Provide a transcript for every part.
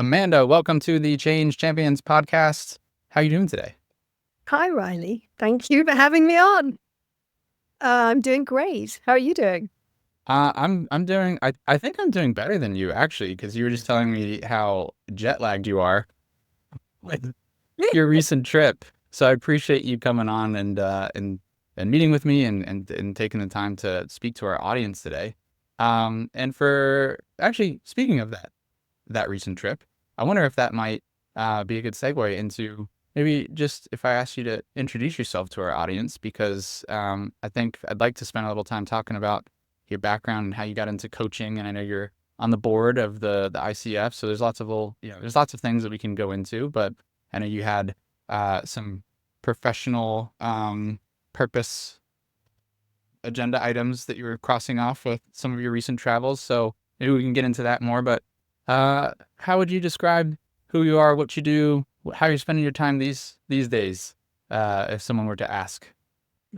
Amanda, welcome to the Change Champions podcast. How are you doing today? Hi, Riley. Thank you for having me on. I'm doing great. How are you doing? I'm doing I think I'm doing better than you actually, because you were just telling me how jet lagged you are with your recent trip. So I appreciate you coming on and meeting with me and taking the time to speak to our audience today. And for actually speaking of that recent trip, I wonder if that might be a good segue into maybe just if I asked you to introduce yourself to our audience, because I think I'd like to spend a little time talking about your background and how you got into coaching. And I know you're on the board of the ICF, so there's lots of there's lots of things that we can go into. But I know you had some professional purpose agenda items that you were crossing off with some of your recent travels. So maybe we can get into that more. But how would you describe who you are, what you do, how you're spending your time these days, if someone were to ask?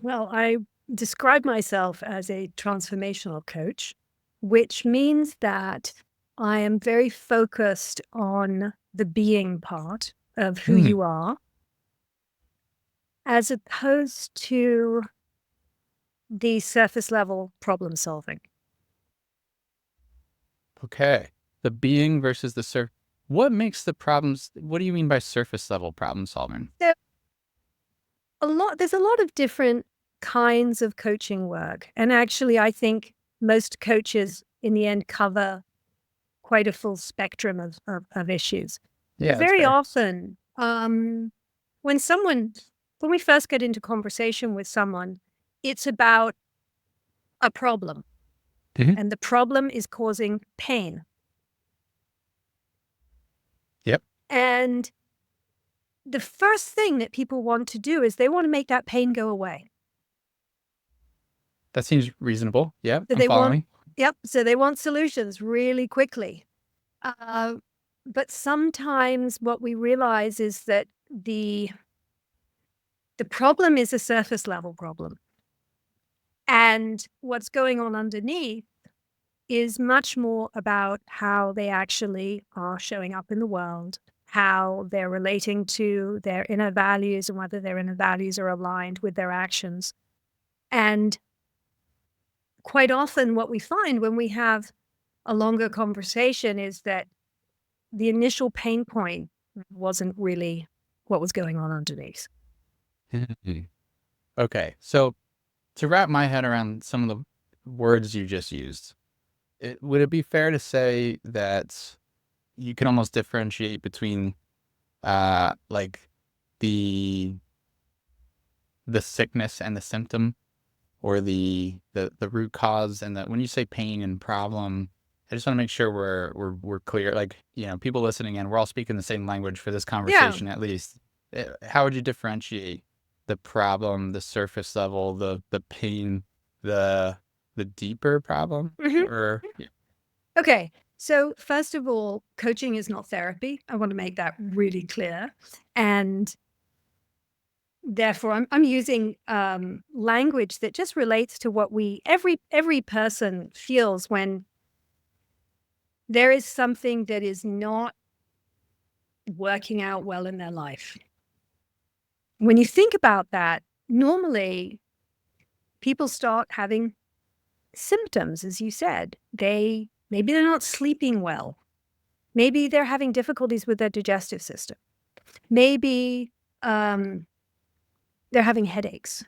Well, I describe myself as a transformational coach, which means that I am very focused on the being part of who Hmm. you are, as opposed to the surface level problem solving. Okay. The being versus the surf. What makes the problems? What do you mean by surface level problem solving? So there's a lot of different kinds of coaching work. And actually, I think most coaches in the end cover quite a full spectrum of issues. Yeah, that's Very fair. often, when someone, when we first get into conversation with someone, it's about a problem, Hmm. and the problem is causing pain. Yep. And the first thing that people want to do is they want to make that pain go away. That seems reasonable. Yep, So I'm they want, following. yep, so they want solutions really quickly. Uh, but sometimes what we realize is that the problem is a surface level problem. And what's going on underneath is much more about how they actually are showing up in the world, how they're relating to their inner values and whether their inner values are aligned with their actions. And quite often, what we find when we have a longer conversation is that the initial pain point wasn't really what was going on underneath. Okay, so to wrap my head around some of the words you just used, would it be fair to say that you can almost differentiate between like the the sickness and the symptom, or the root cause? And that when you say pain and problem, I just want to make sure we're clear. Like, people listening in, we're all speaking the same language for this Yeah. conversation at least. How would you differentiate the problem, the surface level, the pain, the the deeper problem? Mhm. Or Okay. So, first of all, coaching is not therapy. I want to make that really clear. And therefore, I'm using language that just relates to what every person feels when there is something that is not working out well in their life. When you think about that, normally people start having symptoms, as you said. Maybe they're not sleeping well. Maybe they're having difficulties with their digestive system. Maybe um, they're having headaches.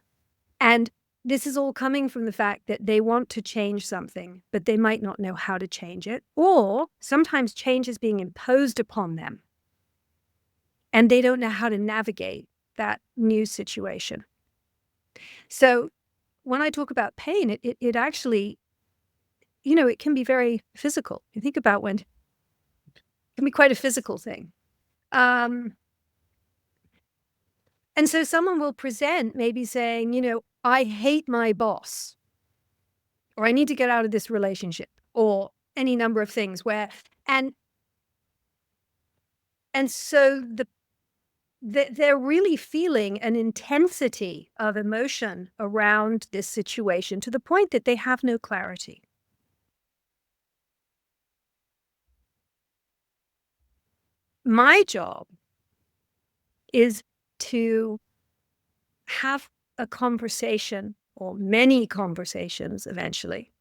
And this is all coming from the fact that they want to change something, but they might not know how to change it. Or sometimes change is being imposed upon them and they don't know how to navigate that new situation. So when I talk about pain, it actually, it can be very physical. You think about when it can be quite a physical thing. Um, and so someone will present maybe saying, I hate my boss, or I need to get out of this relationship, or any number of things and so they're really feeling an intensity of emotion around this situation to the point that they have no clarity. my job is to have a conversation or many conversations eventually,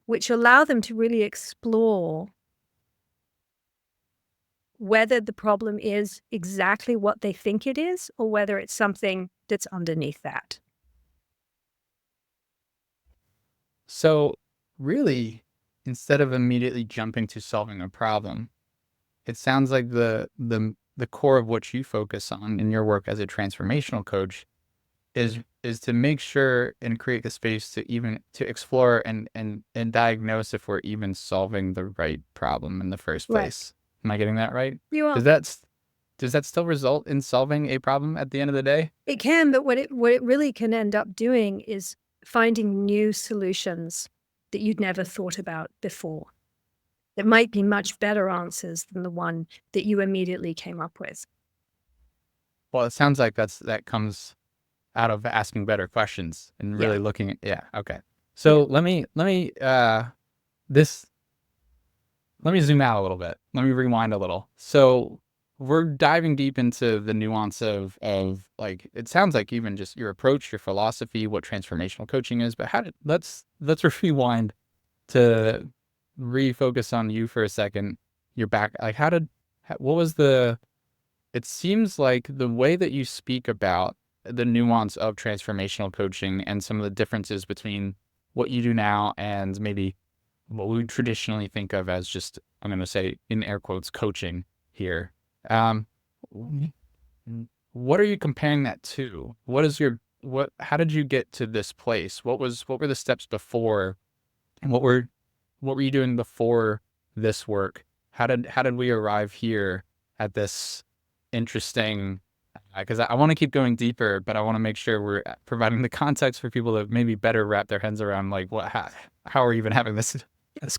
which allow them to really explore whether the problem is exactly what they think it is or whether it's something that's underneath that. So really, instead of immediately jumping to solving a problem, it sounds like the core of what you focus on in your work as a transformational coach is to make sure and create the space to even to explore and diagnose if we're even solving the right problem in the first Right. place. Am I getting that right? You are. Does that still result in solving a problem at the end of the day? It can, but what it really can end up doing is finding new solutions that you'd never thought about before. That might be much better answers than the one that you immediately came up with. Well, it sounds like that comes out of asking better questions and really Yeah. looking at, yeah, okay. Yeah. So this let me zoom out a little bit. Let me rewind a little. So we're diving deep into the nuance of like, it sounds like even just your approach, your philosophy, what transformational coaching is, but let's rewind to refocus on you for a second. Your back, like what was it seems like the way that you speak about the nuance of transformational coaching and some of the differences between what you do now and maybe what we traditionally think of as just, I'm going to say in air quotes, coaching here. Um, what are you comparing that to? How did you get to this place? What were the steps before, and what were you doing before this work? How did we arrive here at this interesting, because I want to keep going deeper, but I want to make sure we're providing the context for people to maybe better wrap their heads around like how are we even having this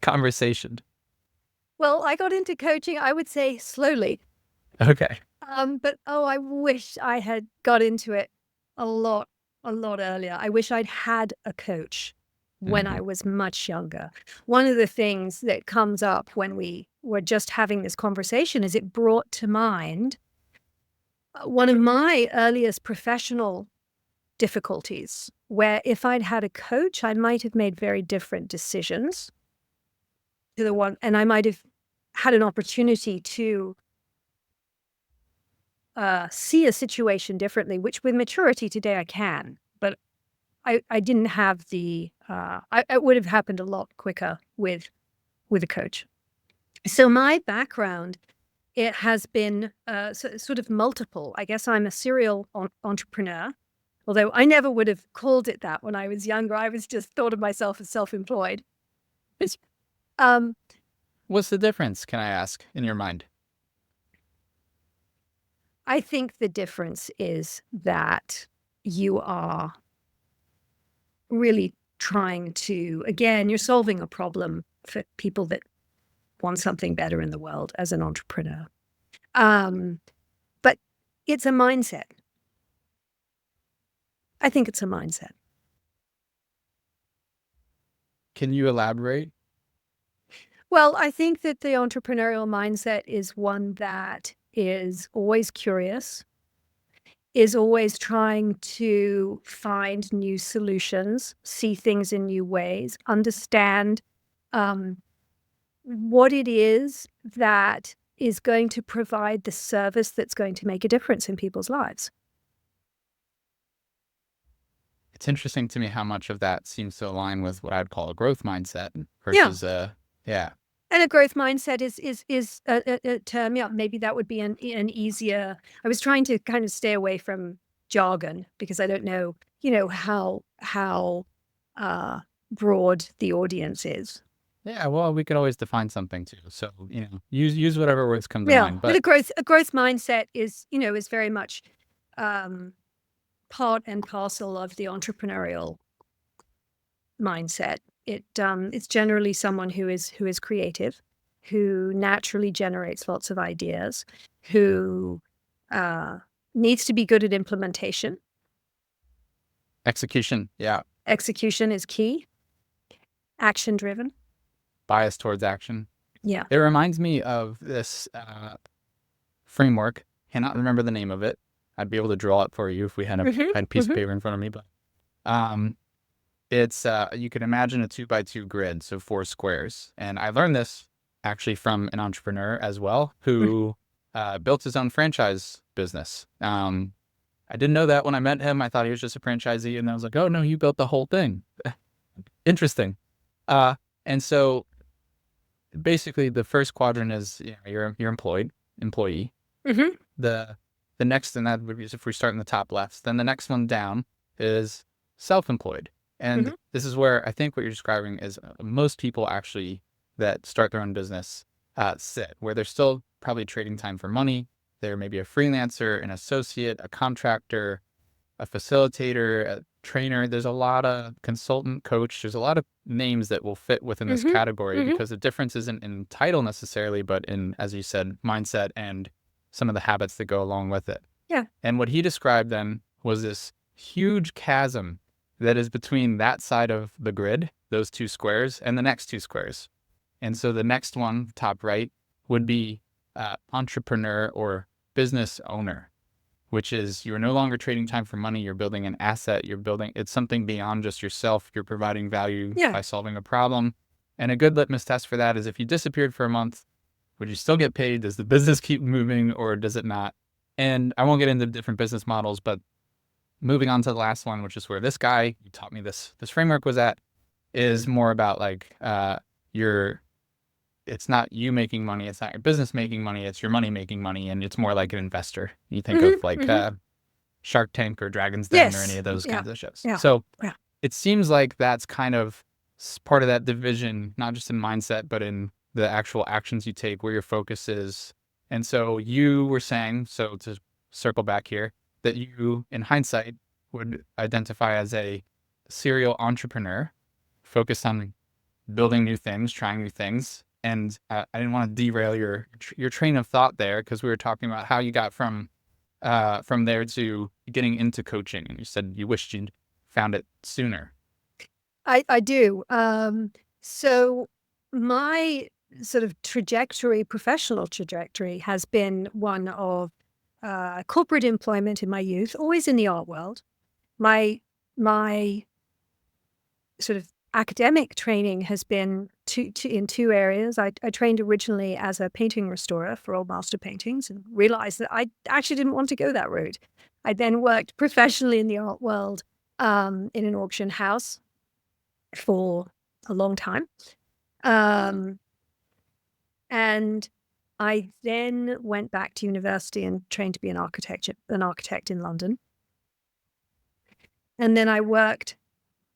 conversation. Well, I got into coaching, I would say slowly. Okay. But I wish I had got into it a lot earlier. I wish I'd had a coach when I was much younger. One of the things that comes up when we were just having this conversation is it brought to mind one of my earliest professional difficulties, where if I'd had a coach, I might have made very different decisions to the one, and I might have had an opportunity to see a situation differently, which with maturity today I can, but I didn't have the, it would have happened a lot quicker with a coach. So my background, it has been sort of multiple. I guess I'm a serial entrepreneur, although I never would have called it that when I was younger. I was just thought of myself as self-employed. Um, What's the difference, can I ask, in your mind? I think the difference is that you are really trying to, again, you're solving a problem for people that want something better in the world as an entrepreneur. But it's a mindset. I think it's a mindset. Can you elaborate? Well, I think that the entrepreneurial mindset is one that is always curious, is always trying to find new solutions, see things in new ways, understand what it is that is going to provide the service that's going to make a difference in people's lives. It's interesting to me how much of that seems to align with what I'd call a growth mindset Yeah. versus yeah. And a growth mindset is a term, yeah, maybe that would be an easier. I was trying to kind of stay away from jargon because I don't know, how broad the audience is. Yeah, well, we could always define something too. So, use whatever words come to Yeah, mind. but But a growth mindset is, is very much part and parcel of the entrepreneurial mindset. It's generally someone who is creative, who naturally generates lots of ideas, who needs to be good at implementation. execution, yeah, Execution is key. Action driven. bias towards action. Yeah. It reminds me of this framework. Cannot remember the name of it. I'd be able to draw it for you if we had a piece of paper in front of me. But it's you can imagine a 2x2 grid, so 4 squares. And I learned this actually from an entrepreneur as well, who built his own franchise business. I didn't know that when I met him. I thought he was just a franchisee, and I was like, "Oh no, you built the whole thing." Interesting. And so basically, the first quadrant is you're employee. Mm-hmm. The next, and that would be if we start in the top left. Then the next one down is self-employed, and this is where I think what you're describing is most people actually that start their own business sit, where they're still probably trading time for money. They're maybe a freelancer, an associate, a contractor, a facilitator, a trainer. There's a lot of consultant, coach. There's a lot of names that will fit within this category because the difference isn't in title necessarily, but in, as you said, mindset and some of the habits that go along with it. Yeah. And what he described then was this huge chasm that is between that side of the grid, those 2 squares, and the next 2 squares. And so the next one, top right, would be entrepreneur or business owner, which is you're no longer trading time for money. You're building an asset. It's something beyond just yourself. You're providing value by solving a problem. And a good litmus test for that is if you disappeared for a month, would you still get paid? Does the business keep moving or does it not? And I won't get into different business models, but moving on to the last one, which is where this guy, you taught me this framework was at, is more about like it's not you making money. It's not your business making money. It's your money making money. And it's more like an investor. You think of like Shark Tank or Dragon's Den or any of those kinds of shows. So it seems like that's kind of part of that division, not just in mindset, but in the actual actions you take, where your focus is. And so you were saying, so to circle back here, that you, in hindsight, would identify as a serial entrepreneur focused on building new things, trying new things. And I didn't want to derail your train of thought there because we were talking about how you got from there to getting into coaching. And you said you wished you'd found it sooner. I do. So my sort of professional trajectory has been one of corporate employment in my youth, always in the art world. My sort of academic training has been in 2 areas. I trained originally as a painting restorer for old master paintings and realized that I actually didn't want to go that route. I then worked professionally in the art world in an auction house for a long time. And I then went back to university and trained to be an architect in London. And then I worked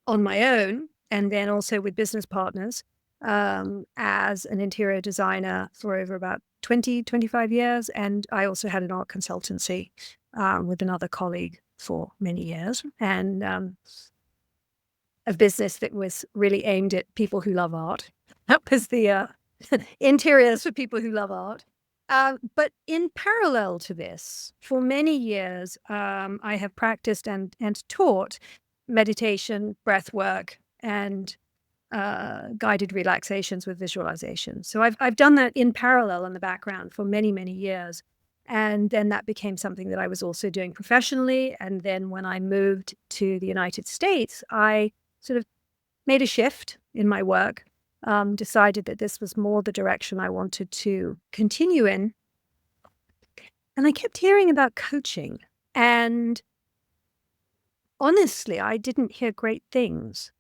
on my own and then also with business partners as an interior designer for over about 25 years. And I also had an art consultancy with another colleague for many years, and a business that was really aimed at people who love art. That was the interiors for people who love art. But in parallel to this, for many years, I have practiced and taught meditation, breath work, and guided relaxations with visualization. So I've done that in parallel in the background for many, many years. And then that became something that I was also doing professionally. And then when I moved to the United States, I sort of made a shift in my work, decided that this was more the direction I wanted to continue in. And I kept hearing about coaching. And honestly, I didn't hear great things.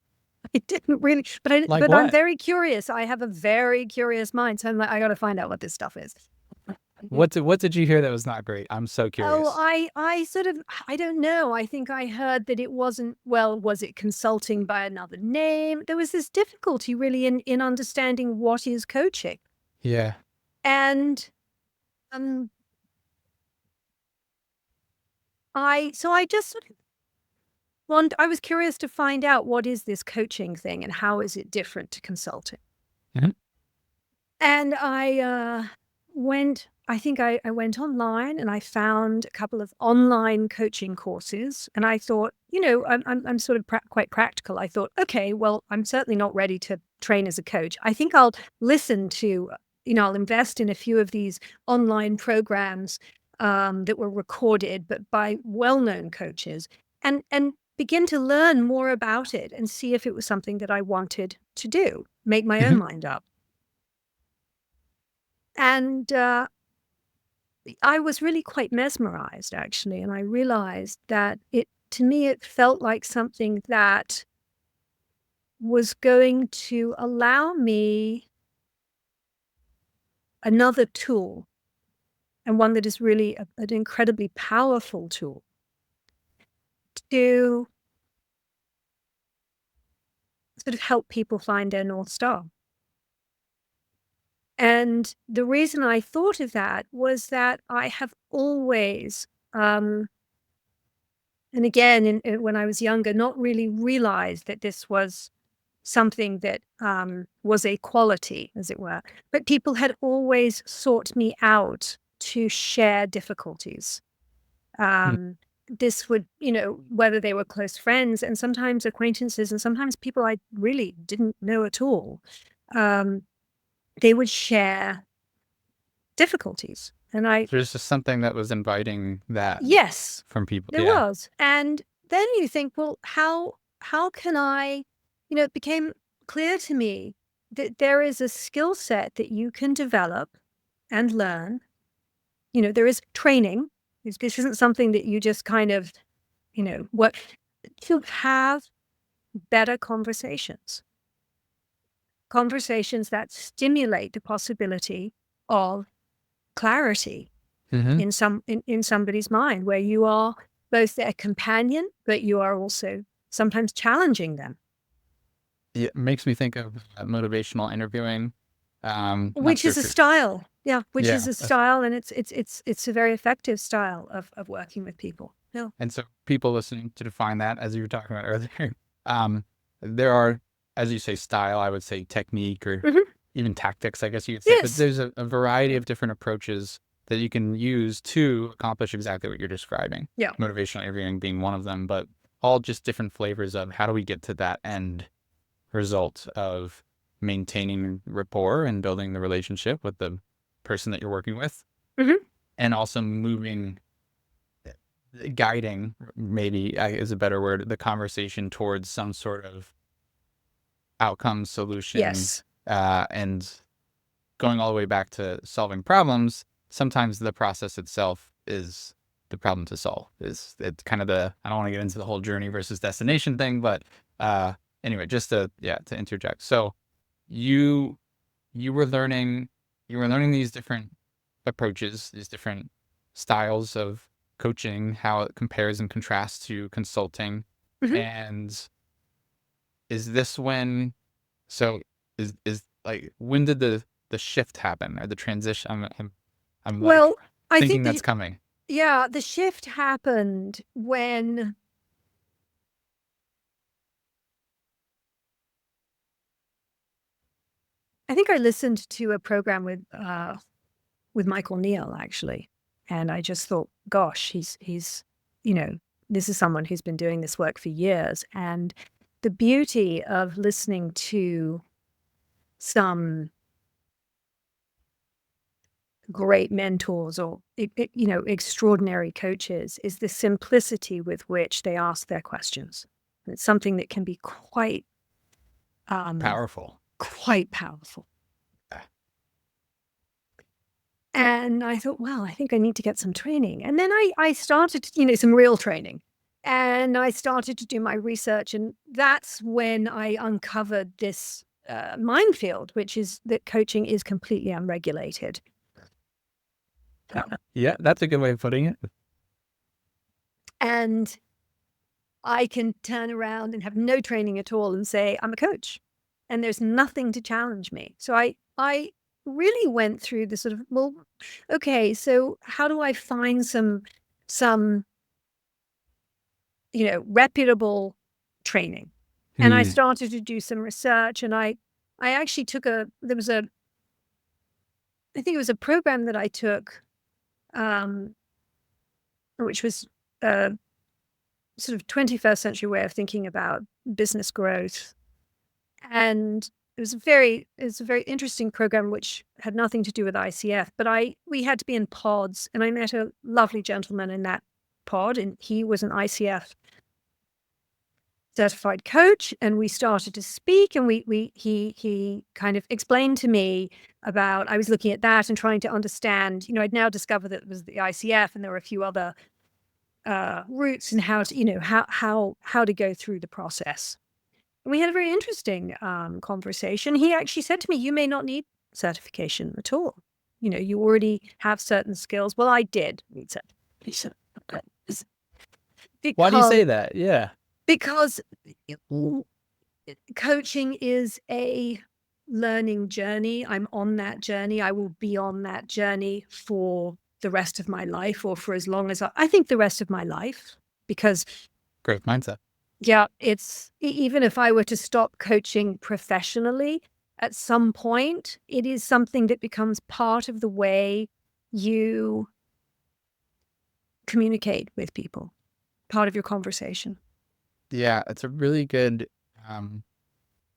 I didn't really, but I'm very curious. I have a very curious mind. So I'm like, I got to find out what this stuff is. What did you hear that was not great? I'm so curious. Oh, I don't know. I think I heard that it wasn't, was it consulting by another name? There was this difficulty really in understanding what is coaching. Yeah. And I just sort of I was curious to find out what is this coaching thing and how is it different to consulting. Mm-hmm. And I went online and I found a couple of online coaching courses, and I thought, I'm sort of quite practical. I thought, okay, well, I'm certainly not ready to train as a coach. I think I'll listen to I'll invest in a few of these online programs that were recorded, but by well-known coaches, and begin to learn more about it and see if it was something that I wanted to do, make my own Mhm. mind up. And I was really quite mesmerized, actually, and I realized that to me, it felt like something that was going to allow me another tool, and one that is really an incredibly powerful tool to sort of help people find their North Star. And the reason I thought of that was that I have always, and again, when I was younger, not really realized that this was something that was a quality, as it were. But people had always sought me out to share difficulties. Mhm. This would, whether they were close friends and sometimes acquaintances and sometimes people I really didn't know at all, um, they would share difficulties. And There's just something that was inviting that yes, from people. there Yeah. was. And then you think, well, how can I, it became clear to me that there is a skill set that you can develop and learn. There is training. This isn't something that you just kind of, what to have better conversations. Conversations that stimulate the possibility of clarity Hmm. in somebody's mind, where you are both their companion, but you are also sometimes challenging them, It makes me think of motivational interviewing. Not which sure is if a you're, style. Yeah, which is yeah. a style, and it's a very effective style of working with people. Yeah. And so people listening to define that, as you were talking about earlier, um, there are, as you say, style, I would say technique or Hmm. even tactics, I guess you could say, but Yes. there's a variety of different approaches that you can use to accomplish exactly what you're describing. Yeah. Motivational interviewing being one of them, but all just different flavors of how do we get to that end result of maintaining rapport and building the relationship with the person that you're working with, Hmm. and also moving, guiding, maybe is a better word, the conversation towards some sort of outcome solution, Yes. and going all the way back to solving problems. Sometimes the process itself is the problem to solve. Is it's kind of the, I don't want to get into the whole journey versus destination thing, but uh anyway, just to, yeah, to interject. So you you were learning these different approaches, these different styles of coaching, how it compares and contrasts to consulting. Hmm. And is this when, so is like, when did the shift happen or the transition? I'm like Well, I thinking think that's that coming. yeah, the shift happened when I think I listened to a program with Michael Neal, actually, and I just thought, gosh, you know, this is someone who's been doing this work for years, and the beauty of listening to some great mentors or extraordinary coaches is the simplicity with which they ask their questions. It's something that can be um, Powerful. quite powerful. Yeah. And I thought, well, I think I need to get some training. And then I started, some real training. And I started to do my research. And that's when I uncovered this minefield, which is that coaching is completely unregulated. Yeah, that's a good way of putting it. And I can turn around and have no training at all and say, I'm a coach. And there's nothing to challenge me. So I really went through the sort of, well, okay, so how do I find some reputable training? And I Hmm. started to do some research, and I actually took there was I think it was a program that I took, um, which was a sort of 21st century way of thinking about business growth. And a very interesting program which had nothing to do with ICF, but we had to be in pods, and I met a lovely gentleman in that pod, and he was an ICF certified coach, and we started to speak, and he kind of explained to me about, I was looking at that and trying to understand, I'd now discovered that it was the ICF and there were a few other routes and how to, how to go through the process. And we had a very interesting conversation. He actually said to me, "You may not need certification at all. You already have certain skills." Well, I did need certification. Why do you say Because that? Yeah. because coaching is a learning journey. I'm on that journey. I will be on that journey for the rest of my life, or for as long as I think the rest of my life, because Growth mindset. yeah, it's even if I were to stop coaching professionally at some point, it is something that becomes part of the way you communicate with people, part of your conversation. Yeah, it's a really good,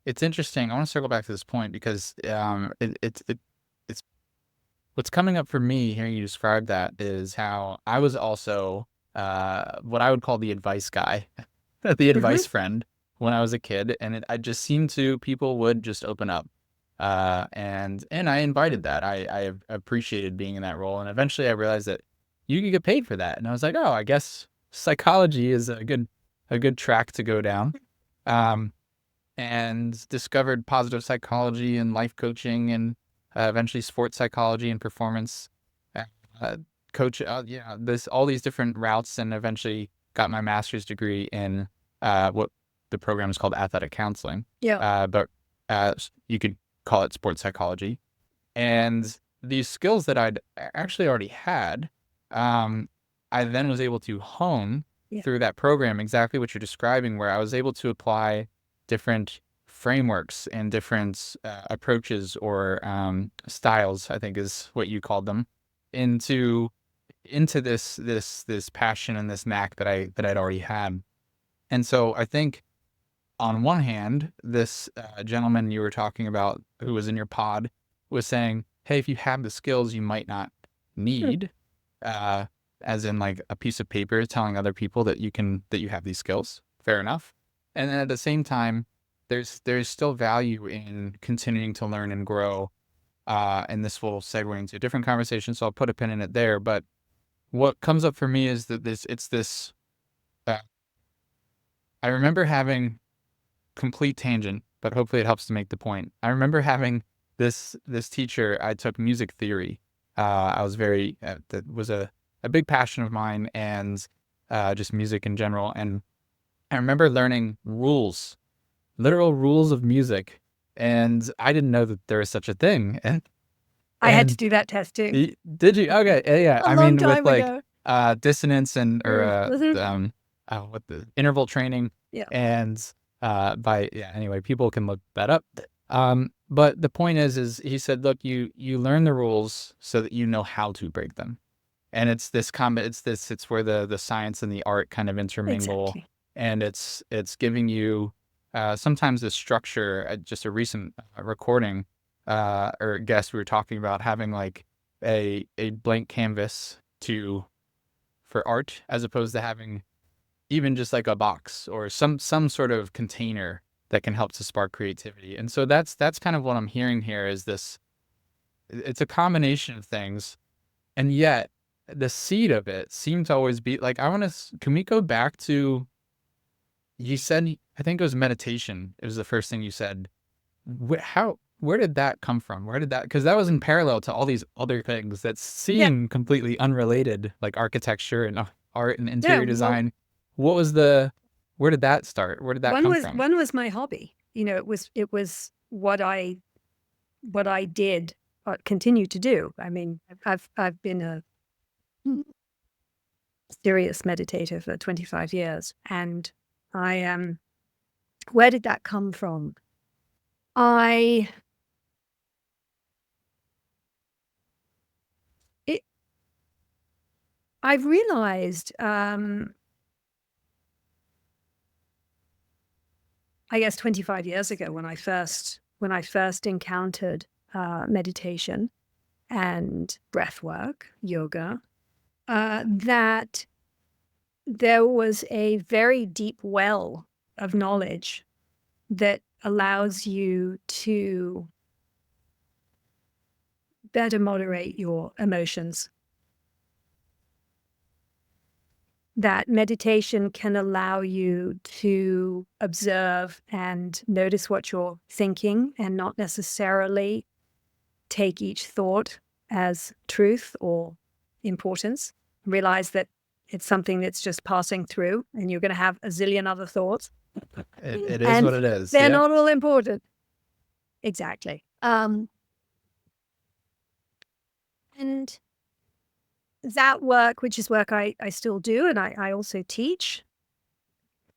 it's interesting. I want to circle back to this point because it's what's coming up for me hearing you describe that is how I was also what I would call the advice guy, the Mhm. advice friend when I was a kid, and I just seemed to people would just open up, and I invited that. I appreciated being in that role, and eventually I realized that you could get paid for that, and I was like, oh, I guess psychology is a good track to go down. Um, and discovered positive psychology and life coaching and eventually sports psychology and performance uh, coach. This all these different routes, and eventually got my master's degree in what the program is called athletic counseling. Yeah. But you could call it sports psychology. And these skills that I'd actually already had, um, I then was able to hone Yeah. through that program exactly what you're describing, where I was able to apply different frameworks and different approaches or styles, I think is what you called them, into this passion and this knack that I'd already had. And so I think on one hand, this gentleman you were talking about who was in your pod was saying, hey, if you have the skills you might not Mm. need, uh, as in like a piece of paper telling other people that you have these skills. Fair enough. And then at the same time, there's still value in continuing to learn and grow. And this will segue into a different conversation, so I'll put a pin in it there. But what comes up for me is that it's this. Uh, I remember having complete tangent, but hopefully it helps to make the point. I remember having this teacher. I took music theory. I was very that was a big passion of mine, and just music in general. And I remember learning rules, literal rules of music, and I didn't know that there was such a thing. I had to And do that test too did you? Okay, yeah, yeah. a I long mean, with time like ago. dissonance and or Mhm. what the interval training Yeah. and by yeah. Anyway, people can look that up. But the point is he said, look, you learn the rules so that you know how to break them, and it's this comment. It's where the science and the art kind of intermingle, Exactly. and it's giving you sometimes a structure. Just a recent recording or guest, we were talking about having like a blank canvas to for art as opposed to having even just like a box or some sort of container that can help to spark creativity. And so that's kind of what I'm hearing here is this it's a combination of things, and yet the seed of it seemed to always be like I want to can we go back to you said I think it was meditation. It was the first thing you said. Where did that come from? Where did that because that was in parallel to all these other things that Yeah. seem completely unrelated, like architecture and art and Yeah. interior Well, design. What was the where did that start? Where did that come from? one was my hobby. It was what I did, continue to do. I mean, I've been a serious meditator for 25 years, and I where did that come from? I it I've realized, I guess 25 years ago when I first when I first encountered meditation and breath work, yoga, that there was a very deep well of knowledge that allows you to better moderate your emotions. That meditation can allow you to observe and notice what you're thinking and not necessarily take each thought as truth or importance. Realize that it's something that's just passing through and you're going to have a zillion other thoughts. It is And what it is. they're Yeah. not all important. Exactly. And that work, which is work I still do and I also teach,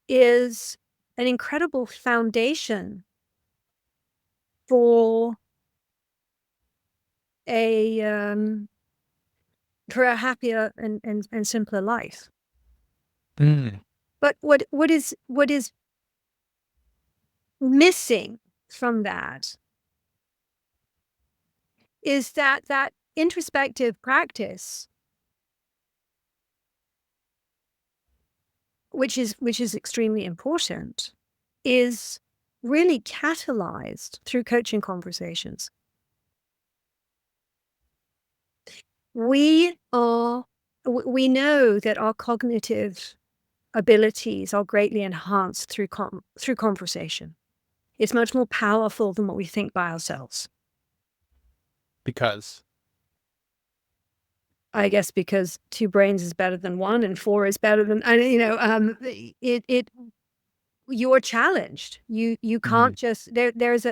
is an incredible foundation for a happier and simpler life. Mm. But what is missing from that is that introspective practice, which is extremely important, is really catalyzed through coaching conversations. We know that our cognitive abilities are greatly enhanced through conversation. It's much more powerful than what we think by ourselves. Because I guess because 2 brains is better than 1 and 4 is better than, you're challenged. You can't just, there is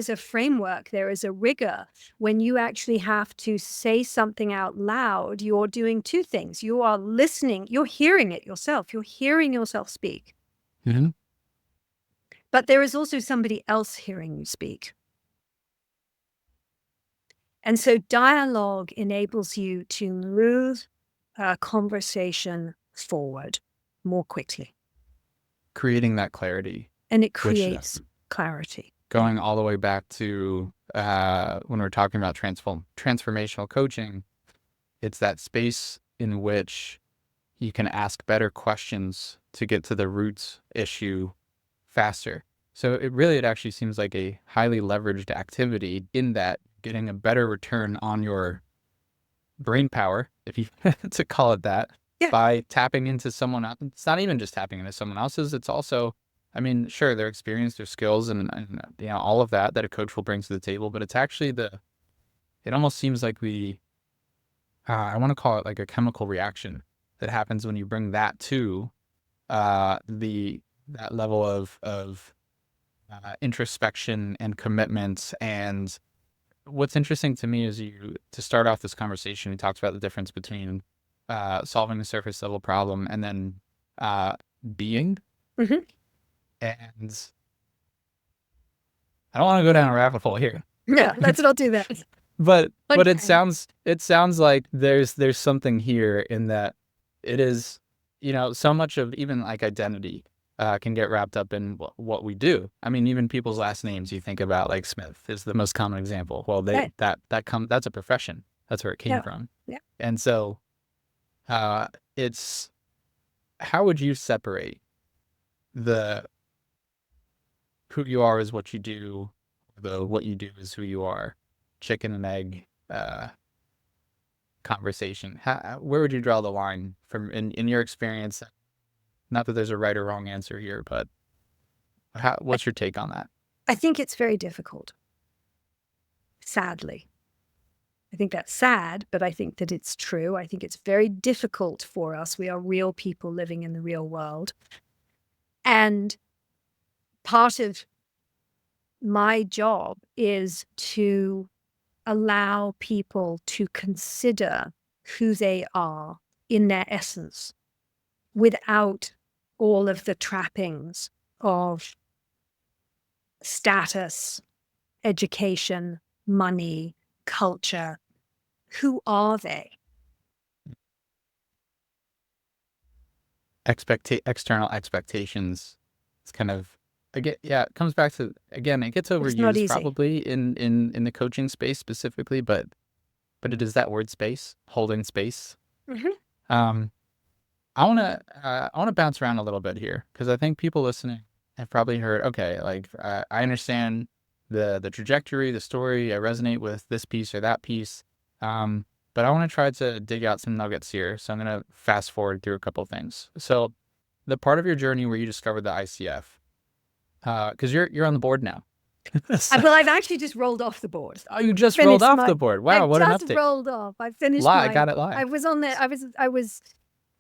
a framework, there is a rigor. When you actually have to say something out loud, you're doing 2 things. You are listening, you're hearing it yourself. You're hearing yourself speak. mm-hmm. But there is also somebody else hearing you speak. And so dialogue enables you to move a conversation forward more quickly. Creating that clarity. And it Which, creates clarity. going all the way back to when we're talking about transformational coaching, it's that space in which you can ask better questions to get to the roots issue faster. So it actually seems like a highly leveraged activity in that getting a better return on your brain power, if you to call it that, Yeah. by tapping into someone else. It's not even just tapping into someone else's. It's also, I mean, sure, their experience, their skills, and all of that a coach will bring to the table. But it's actually it almost seems like I want to call it like a chemical reaction that happens when you bring that to that level of introspection and commitment. And what's interesting to me is to start off this conversation, you talked about the difference between solving a surface level problem and then being. Mm-hmm. And I don't want to go down a rabbit hole here. Yeah, let's not do that. But Okay. it sounds like there's something here in that it is, so much of even like identity can get wrapped up in what we do. I mean, even people's last names, you think about, like Smith is the most common example. Well, Right. that's a profession. That's where it came Yeah. from. Yeah. And so it's, how would you separate the who you are is what you do, the what you do is who you are, chicken and egg conversation? Where would you draw the line from in your experience? Not that there's a right or wrong answer here, but what's your take on that? I think it's very difficult. Sadly. I think that's sad, but I think that it's true. I think it's very difficult for us. We are real people living in the real world. And part of my job is to allow people to consider who they are in their essence without all of the trappings of status, education, money, culture. Who are they? External expectations. It's kind of again, yeah, it comes back to, again, it gets It's not overused easy. probably in the coaching space specifically, but it is that word space, holding space. Mhm. Um, I wanna bounce around a little bit here because I think people listening have probably heard, okay, like I understand the trajectory, the story. I resonate with this piece or that piece. Um, but I want to try to dig out some nuggets here. So I'm gonna fast forward through a couple things. So the part of your journey where you discovered the ICF, because you're on the board now. So- Well, I've actually just rolled off the board. oh, you just rolled Finished off my. the board. Wow, I've what an just update! rolled off. I finished Lie, my. got it live. I was on there. I was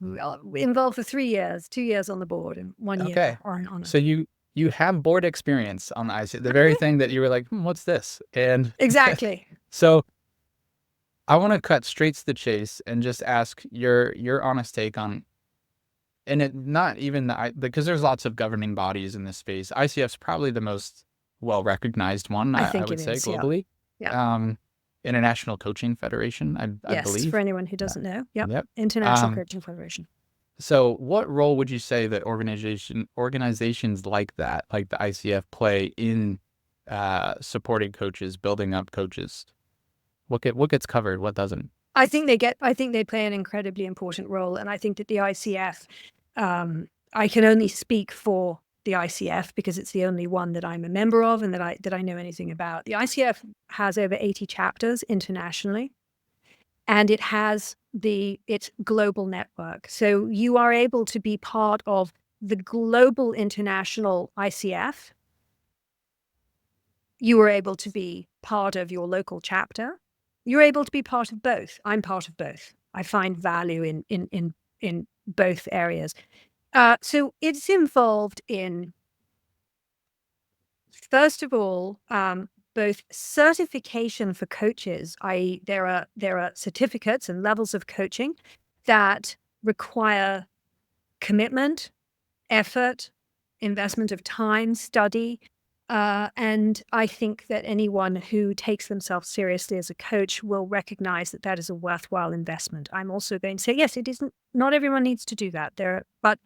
involved for 3 years. 2 years on the board and 1 year Okay, on so it. you have board experience on the ICF, the very thing that you were like, what's this? And Exactly. so I want to cut straight to the chase and just ask your honest take on, and it not even because there's lots of governing bodies in this space. ICF's probably the most well recognized one, I I think it would say is. Yeah. globally. Yeah. Um, International Coaching Federation, I Yes. For believe. anyone who Yeah. doesn't know. Yep. Yep. International Um, Coaching Federation. so what role would you say that organizations like that, like the ICF, play in supporting coaches, building up coaches? What gets covered? What doesn't? I think they play an incredibly important role, and I think that the ICF. I can only speak for the ICF because it's the only one that I'm a member of and that I know anything about. The ICF has over 80 chapters internationally, and it has its global network. So you are able to be part of the global international ICF. You are able to be part of your local chapter. You're able to be part of both. I'm part of both. I find value in both areas. So it's involved in, first of all, both certification for coaches, i.e., there are certificates and levels of coaching that require commitment, effort, investment of time, study. And I think that anyone who takes themselves seriously as a coach will recognize that that is a worthwhile investment. I'm also going to say, yes, it isn't, not everyone needs to do that but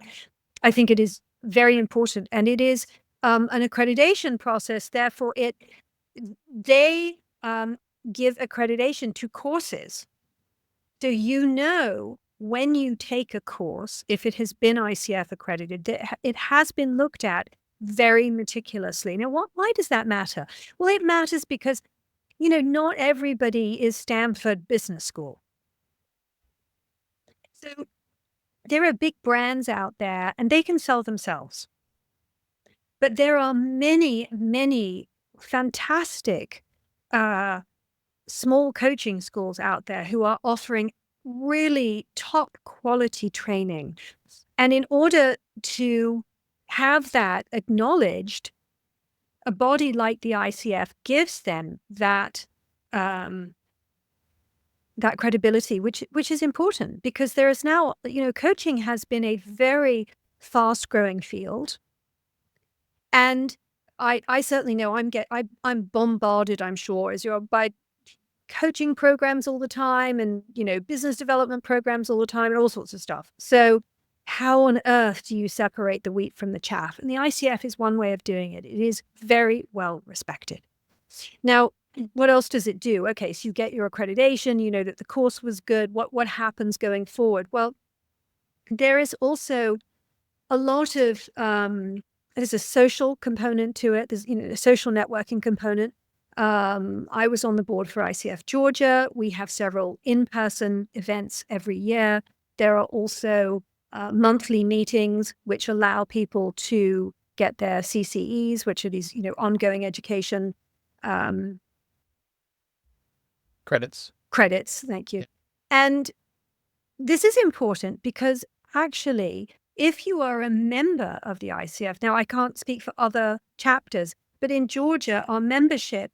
I think it is very important, and it is an accreditation process. Therefore, they give accreditation to courses. So you know when you take a course, if it has been ICF accredited, that it has been looked at very meticulously. Now, why does that matter? Well, it matters because not everybody is Stanford Business School. So there are big brands out there, and they can sell themselves. But there are many, many fantastic small coaching schools out there who are offering really top quality training. And in order to have that acknowledged, a body like the ICF gives them that that credibility, which is important because there is now, coaching has been a very fast growing field. And I certainly know I'm bombarded, I'm sure, as you're by coaching programs all the time and, business development programs all the time and all sorts of stuff. So how on earth do you separate the wheat from the chaff? And the ICF is one way of doing it. It is very well respected. Now, what else does it do? Okay, so you get your accreditation, you know that the course was good. What happens going forward? Well, there is also a lot of there's a social component to it. There's a social networking component. I was on the board for ICF Georgia. We have several in-person events every year. There are also monthly meetings which allow people to get their CCEs, which are these ongoing education Credits. credits. Thank you. Yeah. And this is important because actually, if you are a member of the ICF, now I can't speak for other chapters, but in Georgia, our membership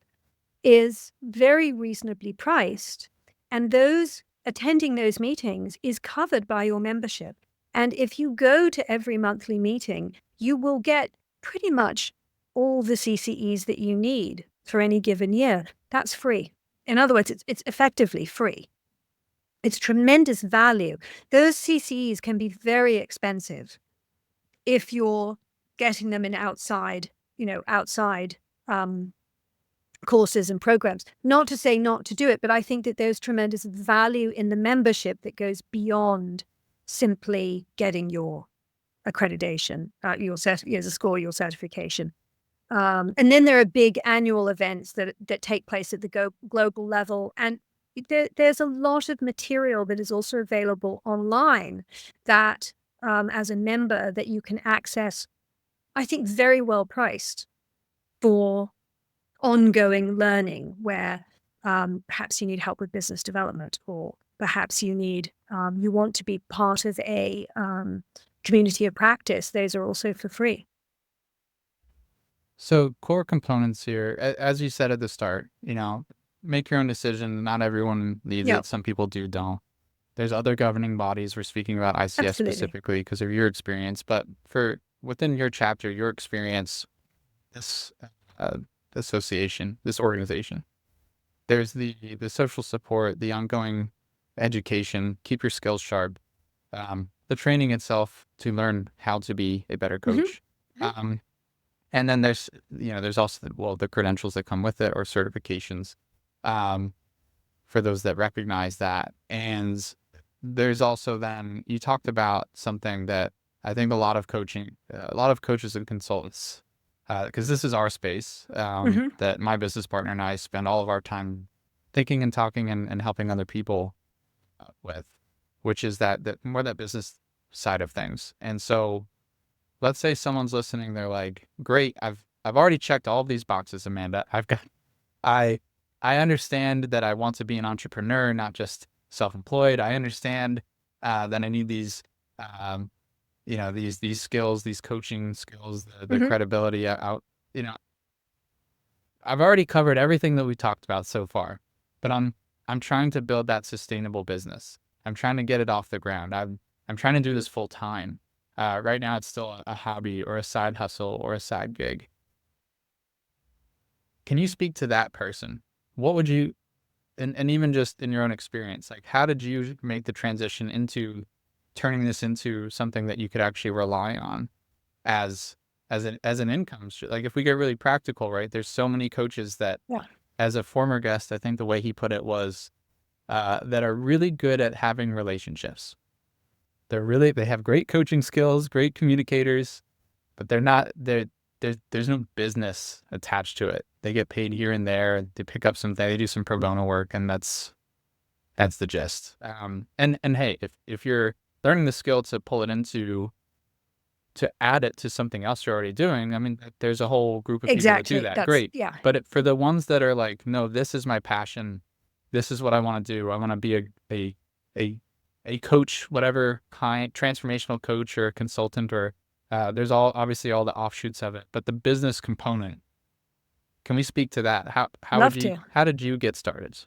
is very reasonably priced. And those attending those meetings is covered by your membership. And if you go to every monthly meeting, you will get pretty much all the CCEs that you need for any given year. That's free. In other words, it's effectively free. It's tremendous value. Those CCEs can be very expensive if you're getting them in outside outside courses and programs. Not to say not to do it, but I think that there's tremendous value in the membership that goes beyond simply getting your accreditation, your score, your certification. And then there are big annual events that take place at the global level. And there's a lot of material that is also available online that, as a member, that you can access, I think, very well priced for ongoing learning, where perhaps you need help with business development, or perhaps you want to be part of a community of practice. Those are also for free. So core components here, as you said at the start, make your own decision. Not everyone needs Yeah, it. Some people don't. There's other governing bodies. We're speaking about ICS absolutely. specifically because of your experience, but within your chapter, your experience, this association, this organization, there's the social support, the ongoing education, keep your skills sharp, the training itself to learn how to be a better coach. Mm-hmm. And then there's also the credentials that come with it, or certifications, for those that recognize that. And there's also, then you talked about something that I think a lot of coaches and consultants, because this is our space, that my business partner and I spend all of our time thinking and talking and helping other people with, which is that more that business side of things. And so let's say someone's listening, they're like, great, I've already checked all of these boxes, Amanda. I understand that I want to be an entrepreneur, not just self-employed. I understand that I need these these skills, these coaching skills, the credibility out. I've already covered everything that we talked about so far, but I'm trying to build that sustainable business. I'm trying to get it off the ground. I'm trying to do this full time. Right now, it's still a hobby or a side hustle or a side gig. Can you speak to that person? What would you, and even just in your own experience, like, how did you make the transition into turning this into something that you could actually rely on as an income? Like, if we get really practical, right? There's so many coaches that, as a former guest, I think the way he put it was, that are really good at having relationships. They have great coaching skills, great communicators, but there's no business attached to it. They get paid here and there. They pick up they do some pro bono work, and that's the gist. And hey, if you're learning the skill to pull it into, to add it to something else you're already doing, I mean, there's a whole group of people that do that. Great. Yeah. But for the ones that are like, no, this is my passion. This is what I want to do. I want to be a coach, whatever kind, transformational coach or a consultant, or there's obviously all the offshoots of it, but the business component, can we speak to that? How did you get started?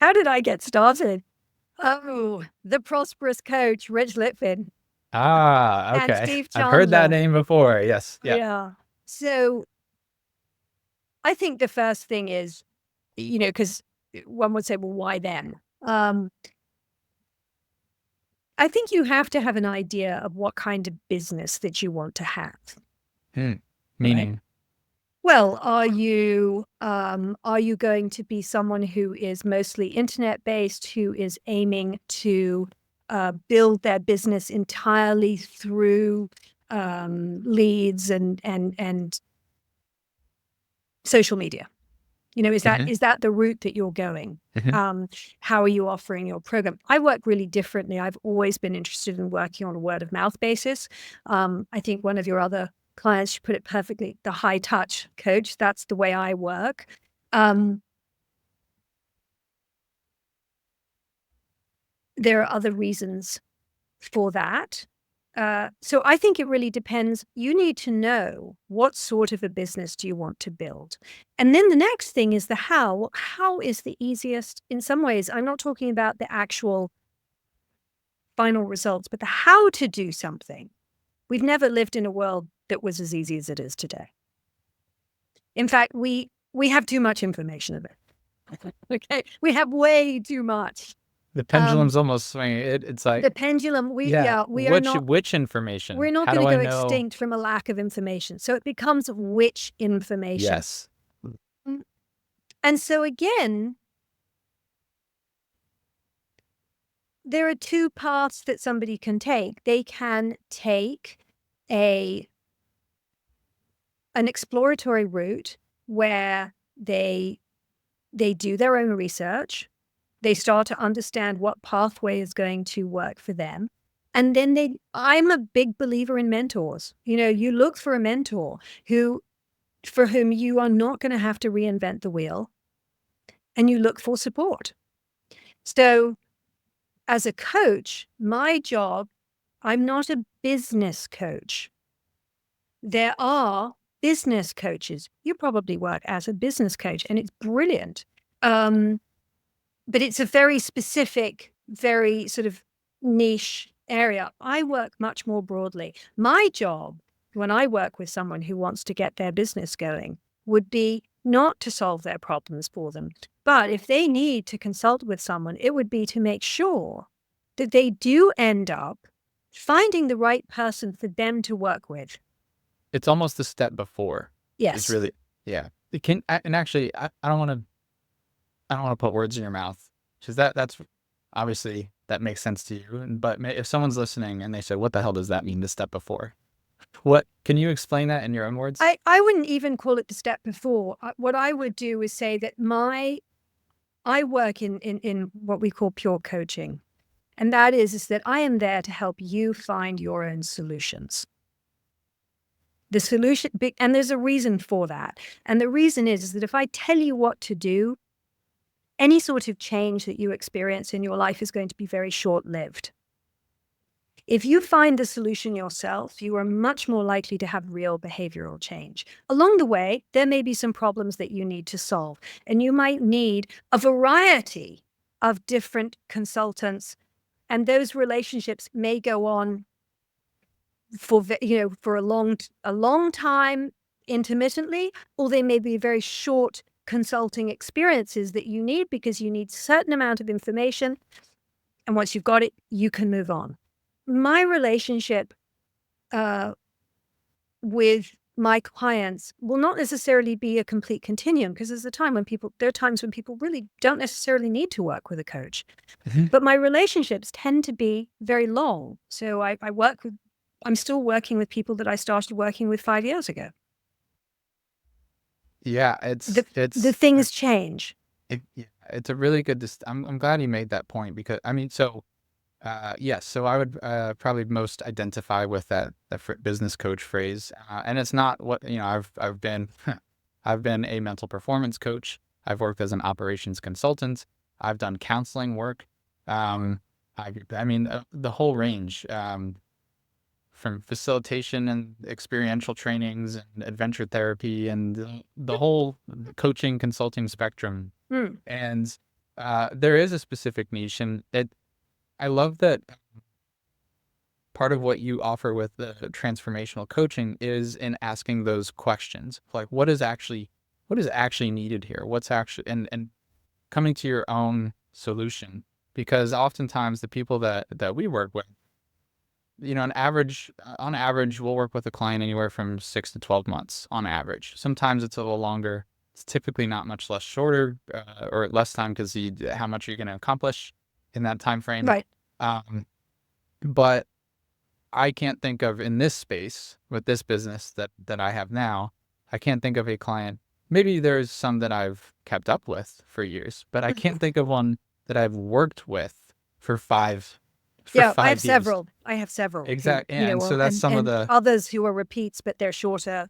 How did I get started? Oh, the prosperous coach, Rich Litfin. Okay. And Steve I've heard that Chandler. name before. Yes. Yeah. Yeah. So I think the first thing is, because one would say, well, why them? I think you have to have an idea of what kind of business that you want to have. Meaning? Right? Well, are you going to be someone who is mostly internet-based, who is aiming to build their business entirely through leads and social media? Is that the route that you're going? How are you offering your program? I work really differently. I've always been interested in working on a word of mouth basis. I think one of your other clients, she put it perfectly, the high touch coach. That's the way I work. There are other reasons for that. So I think it really depends. You need to know what sort of a business do you want to build. And then the next thing is the how. How is the easiest? In some ways, I'm not talking about the actual final results, but the how to do something. We've never lived in a world that was as easy as it is today. In fact, we have too much information of it. Okay, we have way too much. The Um, pendulum's almost swinging. It's like, the pendulum, yeah, we are not, which information? we're not How going do to I go know? extinct from a lack of information. So it becomes which information. Yes. Mm. And so again, there are two paths that somebody can take. They can take a an exploratory route where they do their own research. They start to understand what pathway is going to work for them. And then I'm a big believer in mentors. You look for a mentor for whom you are not going to have to reinvent the wheel, and you look for support. So as a coach, my job, I'm not a business coach. There are business coaches. You probably work as a business coach, and it's brilliant. Um, but it's a very specific, very sort of niche area. I work much more broadly. My job, when I work with someone who wants to get their business going, would be not to solve their problems for them. But if they need to consult with someone, it would be to make sure that they do end up finding the right person for them to work with. It's almost the step before. Is Yes. really, yeah. And actually, I don't want to, put words in your mouth, because that's obviously that makes sense to you. But if someone's listening and they say, "What the hell does that mean? The step before?" What can you explain that in your own words? I wouldn't even call it the step before. What I would do is say that I work in what we call pure coaching. And that is that I am there to help you find your own solutions. The solution, and there's a reason for that. And the reason is that if I tell you what to do, any sort of change that you experience in your life is going to be very short-lived. If you find the solution yourself, you are much more likely to have real behavioral change. Along the way, there may be some problems that you need to solve, and you might need a variety of different consultants, and those relationships may go on for a long time intermittently, or they may be very short consulting experiences that you need because you need a certain amount of information, and once you've got it, you can move on. My relationship uh, with my clients will not necessarily be a complete continuum, because there are times when people really don't necessarily need to work with a coach. Mhm. But my relationships tend to be very long. So I'm still working with people that I started working with 5 years ago. Yeah, The things change. yeah, it's a really good. I'm glad you made that point, because I mean, so yes, so I would probably most identify with that business coach phrase, and it's not what I've been I've been a mental performance coach. I've worked as an operations consultant. I've done counseling work. Um, I mean, the whole range, from facilitation and experiential trainings and adventure therapy and the whole coaching consulting spectrum. Hmm. And there is a specific niche, and I love that part of what you offer with the transformational coaching is in asking those questions, like what is actually needed here, what's actually, and coming to your own solution. Because oftentimes the people that we work with, on average, we'll work with a client anywhere from 6 to 12 months on average. Sometimes it's a little longer. It's typically not much less shorter, or less time, because how much you're going to accomplish in that time frame. Right. Um, but I can't think of, in this space with this business that I have now, I can't think of a client. Maybe there's some that I've kept up with for years, but I can't think of one that I've worked with for five for Yeah, 5 years. I have several who, Exactly. And so that's some of and the, others who are repeats, but they're shorter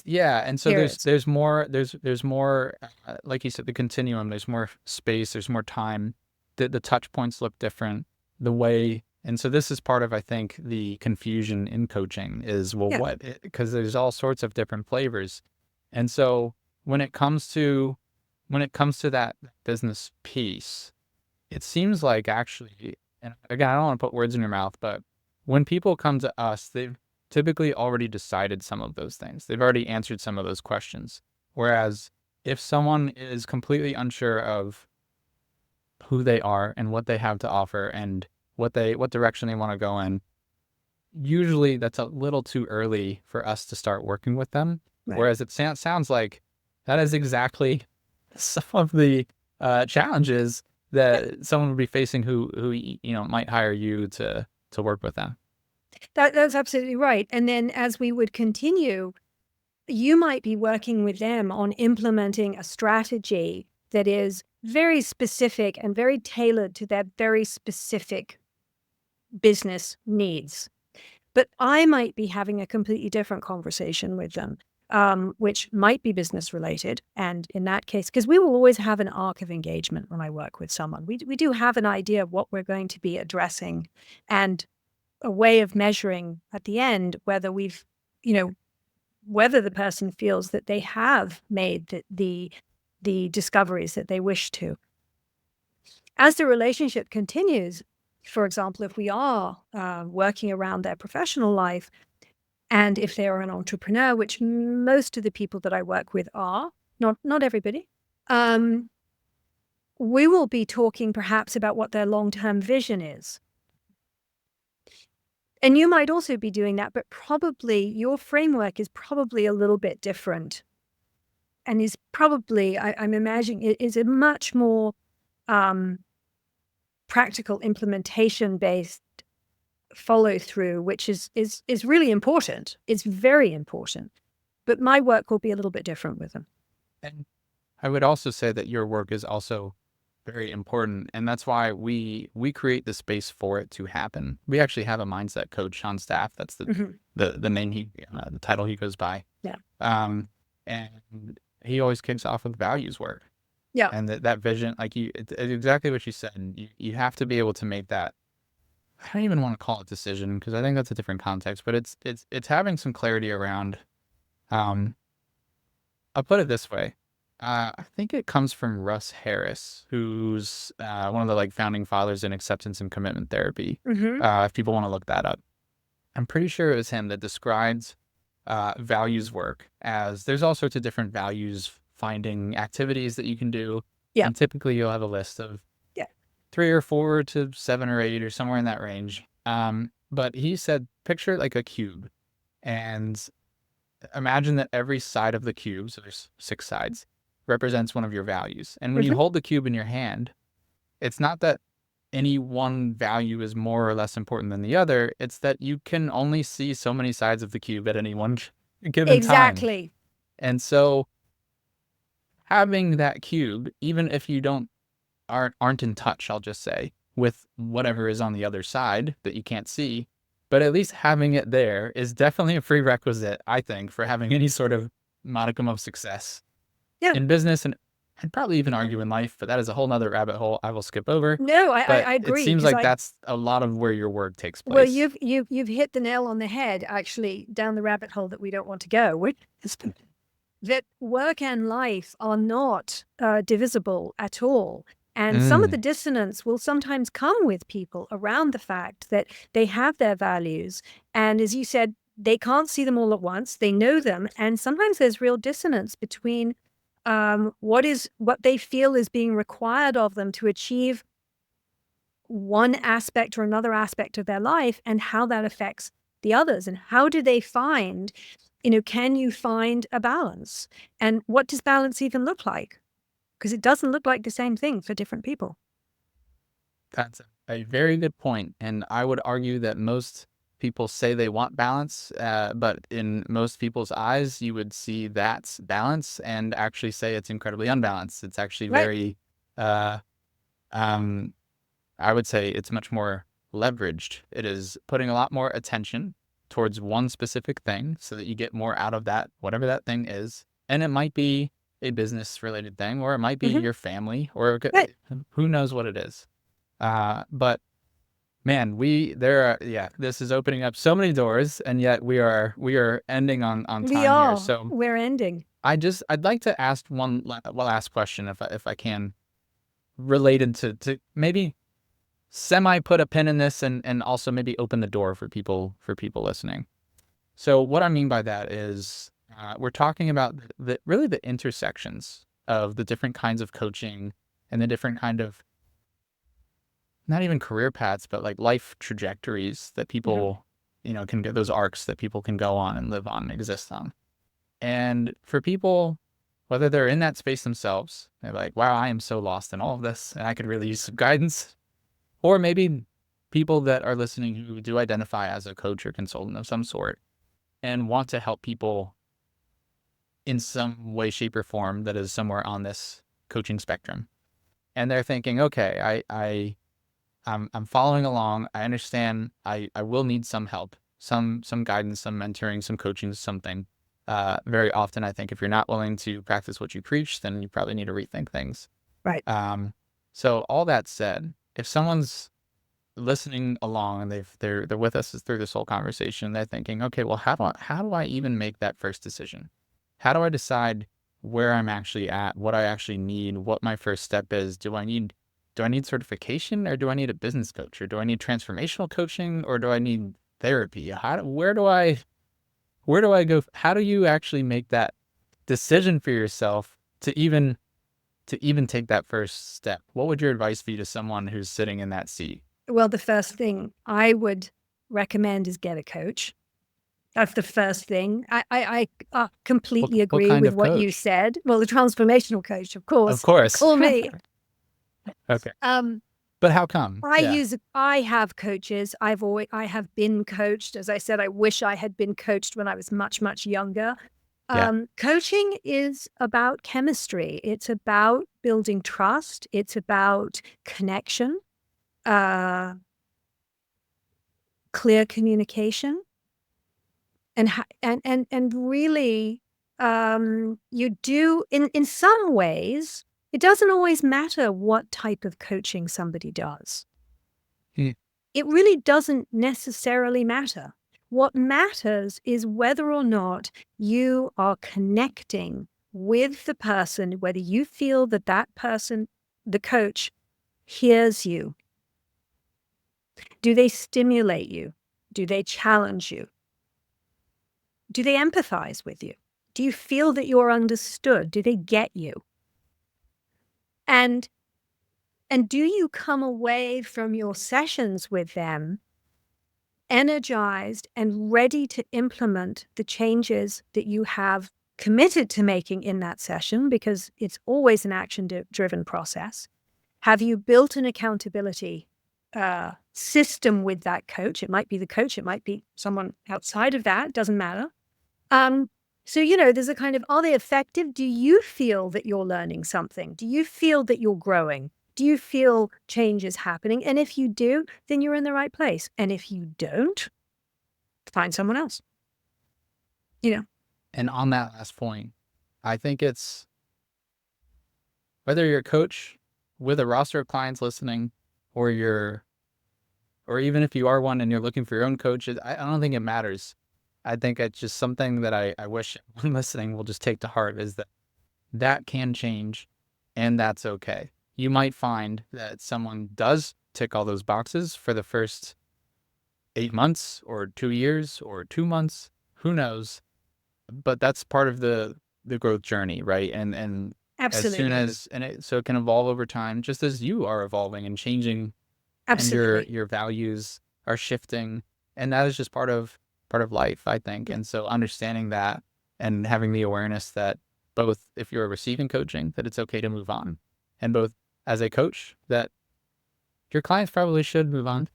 yeah. And so periods. there's more, like you said, the continuum. There's more space. There's more time. The touch points look different. The way, and so this is part of, I think, the confusion in coaching is, well, Yeah. because there's all sorts of different flavors. And so when it comes to that business piece, it seems like, actually, and again, I don't want to put words in your mouth, but when people come to us, they've typically already decided some of those things. They've already answered some of those questions. Whereas if someone is completely unsure of who they are and what they have to offer and what direction they want to go in, usually that's a little too early for us to start working with them. Right. Whereas it sounds like that is exactly some of the challenges that someone would be facing who might hire you to work with them. That's absolutely right. And then as we would continue, you might be working with them on implementing a strategy that is very specific and very tailored to their very specific business needs. But I might be having a completely different conversation with them, which might be business related. And in that case, because we will always have an arc of engagement when I work with someone, we do have an idea of what we're going to be addressing and a way of measuring at the end whether we've, whether the person feels that they have made the discoveries that they wish to. As the relationship continues, for example, if we are working around their professional life, and if they are an entrepreneur, which most of the people that I work with are, not everybody, we will be talking perhaps about what their long-term vision is. And you might also be doing that, but probably your framework is probably a little bit different and is probably, I'm imagining, it is a much more practical implementation-based follow through, which is really important. It's very important. But my work will be a little bit different with them. And I would also say that your work is also very important, and that's why we create the space for it to happen. We actually have a mindset coach on staff. That's the name the title he goes by. Yeah. And he always kicks off with values work. Yeah. And that vision, like it's exactly what you said. You have to be able to make that. I don't even want to call it decision because I think that's a different context, but it's having some clarity around. I'll put it this way. I think it comes from Russ Harris, who's one of the founding fathers in acceptance and commitment therapy. If people want to look that up, I'm pretty sure it was him that described values work as there's all sorts of different values finding activities that you can do. Yeah. And typically you'll have a list of 3 or 4 to 7 or 8 or somewhere in that range. But he said, picture like a cube and imagine that every side of the cube, so there's 6 sides, represents one of your values. And when you hold the cube in your hand, it's not that any one value is more or less important than the other. It's that you can only see so many sides of the cube at any one given time. Exactly. And so having that cube, even if you aren't in touch, I'll just say, with whatever is on the other side that you can't see, but at least having it there is definitely a prerequisite, I think, for having any sort of modicum of success in business and I'd probably even argue in life, but that is a whole nother rabbit hole I will skip over. No, I agree. It seems like that's a lot of where your work takes place. Well, you've hit the nail on the head, actually, down the rabbit hole that we don't want to go. That work and life are not divisible at all. And some of the dissonance will sometimes come with people around the fact that they have their values. And as you said, they can't see them all at once. They know them. And sometimes there's real dissonance between what they feel is being required of them to achieve one aspect or another aspect of their life and how that affects the others. And how do they find, can you find a balance? And what does balance even look like? Because it doesn't look like the same thing for different people. That's a very good point. And I would argue that most people say they want balance, but in most people's eyes, you would see that's balance and actually say it's incredibly unbalanced. It's actually very, I would say it's much more leveraged. It is putting a lot more attention towards one specific thing so that you get more out of that, whatever that thing is. And it might be a business related thing, or it might be your family, or who knows what it is. But man, this is opening up so many doors, and yet we are ending on time here. So we're ending. I'd like to ask one last question, if I can, related to maybe semi put a pin in this and also maybe open the door for people listening. So what I mean by that is we're talking about really the intersections of the different kinds of coaching and the different kind of not even career paths, but like life trajectories that people, can get, those arcs that people can go on and live on and exist on. And for people, whether they're in that space themselves, they're like, wow, I am so lost in all of this and I could really use some guidance. Or maybe people that are listening who do identify as a coach or consultant of some sort and want to help people in some way, shape, or form that is somewhere on this coaching spectrum. And they're thinking, okay, I'm following along. I understand I will need some help, some guidance, some mentoring, some coaching, something. Very often, I think if you're not willing to practice what you preach, then you probably need to rethink things. Right. So all that said, if someone's listening along and they're with us through this whole conversation, they're thinking, okay, well, how do I even make that first decision? How do I decide where I'm actually at, what I actually need, what my first step is? Do I need certification, or do I need a business coach, or do I need transformational coaching, or do I need therapy? Where do I go? How do you actually make that decision for yourself to even take that first step? What would your advice be to someone who's sitting in that seat? Well, the first thing I would recommend is get a coach. That's the first thing. I completely What agree kind with of what you coach? said. Well, the transformational coach, of Of course. course. Call me. Okay. Um, But how come? Yeah. I have coaches. I have been coached. As I said, I wish I had been coached when I was much, much younger. Yeah. Coaching is about chemistry. It's about building trust. It's about connection, uh, clear communication, and really, you do in some ways. It doesn't always matter what type of coaching somebody does. Hmm. It really doesn't necessarily matter. What matters is whether or not you are connecting with the person, whether you feel that that person, the coach, hears you. Do they stimulate you? Do they challenge you? Do they empathize with you? Do you feel that you're understood? Do they get you? And do you come away from your sessions with them energized and ready to implement the changes that you have committed to making in that session, because it's always an action-driven process? Have you built an accountability system with that coach? It might be the coach, it might be someone outside of that, doesn't matter. So, there's a kind of, are they effective? Do you feel that you're learning something? Do you feel that you're growing? Do you feel change is happening? And if you do, then you're in the right place. And if you don't, find someone else. And on that last point, I think it's whether you're a coach with a roster of clients listening, or even if you are one and you're looking for your own coach, I don't think it matters. I think it's just something that I wish everyone listening will just take to heart, is that can change, and that's okay. You might find that someone does tick all those boxes for the first 8 months or 2 years or 2 months, who knows? But that's part of the growth journey, right? And as soon Absolutely. as so it can evolve over time, just as you are evolving and changing, and Absolutely. your values are shifting, and that is just part of life, I think. Yeah. And so understanding that and having the awareness that both if you're receiving coaching, that it's okay to move on, and both as a coach, that your clients probably should move on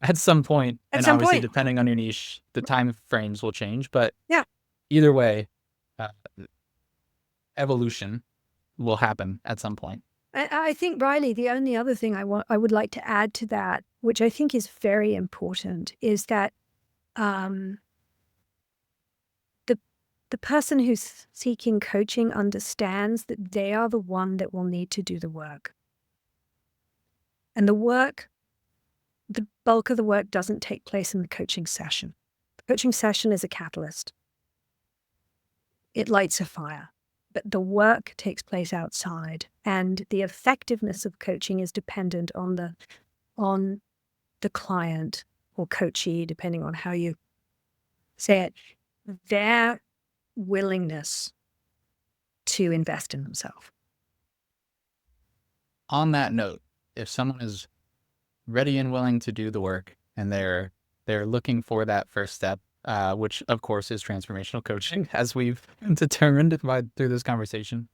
at some point. At And some obviously, point. depending on your niche, the time frames will change, but Yeah. either way, uh, evolution will happen at some point. I think, Riley, the only other thing I would like to add to that, which I think is very important, is that um, the person who's seeking coaching understands that they are the one that will need to do the work. And the bulk of the work doesn't take place in the coaching session. The coaching session is a catalyst. It lights a fire, but the work takes place outside. And the effectiveness of coaching is dependent on the client or coachee, depending on how you say it, their willingness to invest in themselves. On that note, if someone is ready and willing to do the work, and they're looking for that first step, which of course is transformational coaching, as we've determined through this conversation.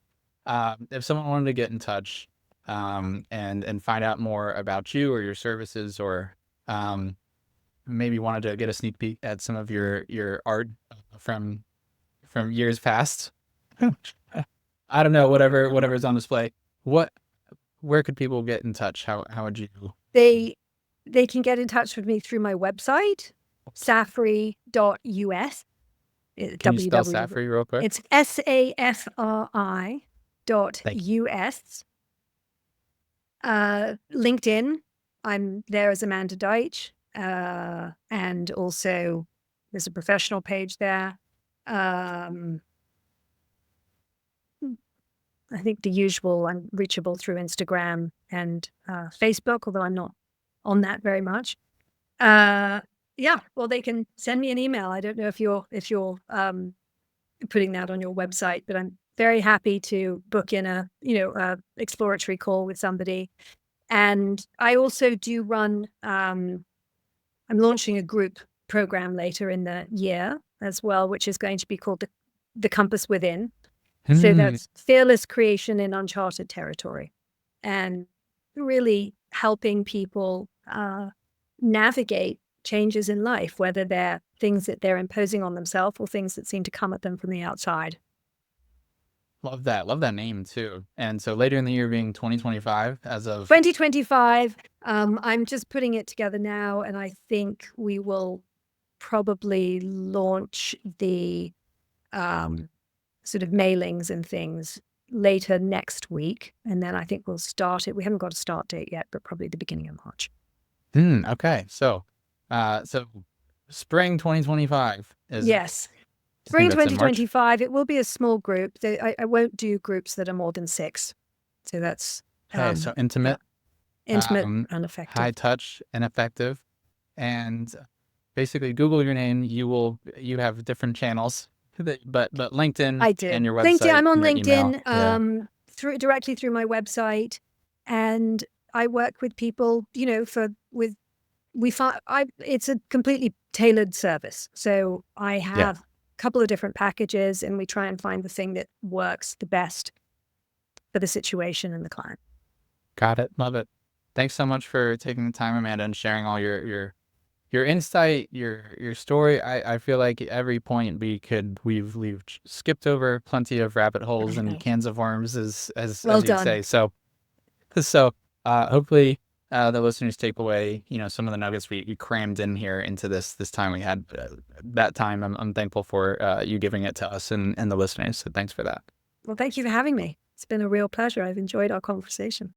If someone wanted to get in touch, and find out more about you or your services, or maybe wanted to get a sneak peek at some of your art from years past, I don't know, whatever's on display. Where could people get in touch? How would you? They can get in touch with me through my website, safri.us. Can you spell Safri real quick? It's SAFRI Thank you. .us. LinkedIn, I'm there as Amanda Deitch, and also there's a professional page there. I think the usual, I'm reachable through Instagram and Facebook, although I'm not on that very much. Yeah, well, they can send me an email. I don't know if you're putting that on your website, but I'm very happy to book in a exploratory call with somebody. And I also do run. I'm launching a group program later in the year as well, which is going to be called the Compass Within. So that's fearless creation in uncharted territory, and really helping people navigate changes in life, whether they're things that they're imposing on themselves or things that seem to come at them from the outside. Love that. Love that name too. And so later in the year being 2025, as of 2025, I'm just putting it together now, and I think we will probably launch the sort of mailings and things later next week, and then I think we'll start it. We haven't got a start date yet, but probably the beginning of March. Okay. So spring 2025 is. Yes. Spring 2025, it will be a small group. I won't do groups that are more than 6. So that's okay. So intimate, and effective. high touch and effective. And basically Google your name. You have different channels, but LinkedIn I do. And your website. LinkedIn, I'm on and your LinkedIn, directly through my website. And I work with people, it's a completely tailored service. So I have a couple of different packages, and we try and find the thing that works the best for the situation and the client. Got it. Love it. Thanks so much for taking the time, Amanda, and sharing all your insight, your story. I feel like every point we've skipped over plenty of rabbit holes and cans of worms, as Well you'd done. say. So hopefully the listeners take away some of the nuggets we crammed in here into this time we had. That time I'm thankful for you giving it to us and the listeners. So thanks for that. Well, thank you for having me. It's been a real pleasure. I've enjoyed our conversation.